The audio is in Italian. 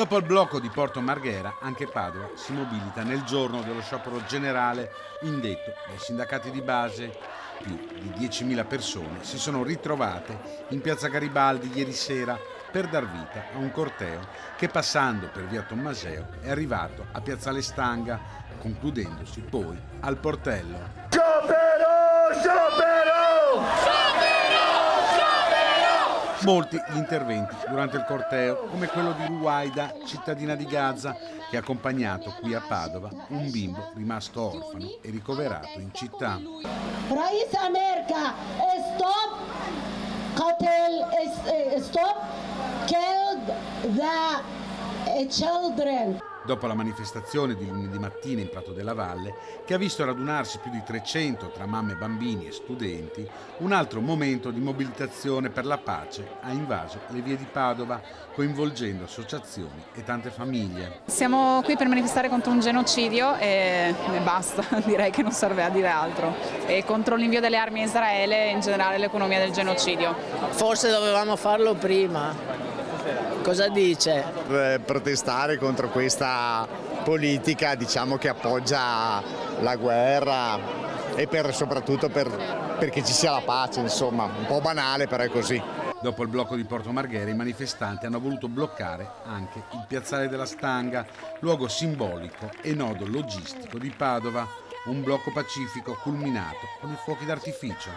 Dopo il blocco di Porto Marghera, anche Padova si mobilita nel giorno dello sciopero generale indetto dai sindacati di base. Più di 10.000 persone si sono ritrovate in piazza Garibaldi ieri sera per dar vita a un corteo che, passando per via Tommaseo, è arrivato a piazzale Stanga, concludendosi poi al Portello. Sciopero! Sciopero! Molti gli interventi durante il corteo, come quello di Ruwaida, cittadina di Gaza, che ha accompagnato qui a Padova un bimbo rimasto orfano e ricoverato in città. Rais America, stop killed the children. Dopo la manifestazione di lunedì mattina in Prato della Valle, che ha visto radunarsi più di 300 tra mamme, bambini e studenti, un altro momento di mobilitazione per la pace ha invaso le vie di Padova, coinvolgendo associazioni e tante famiglie. Siamo qui per manifestare contro un genocidio e basta, direi che non serve a dire altro, e contro l'invio delle armi a Israele e in generale l'economia del genocidio. Forse dovevamo farlo prima. Cosa dice? Protestare contro questa politica, diciamo, che appoggia la guerra e soprattutto perché ci sia la pace, insomma, un po' banale, però è così. Dopo il blocco di Porto Marghera, i manifestanti hanno voluto bloccare anche il piazzale della Stanga, luogo simbolico e nodo logistico di Padova, un blocco pacifico culminato con i fuochi d'artificio.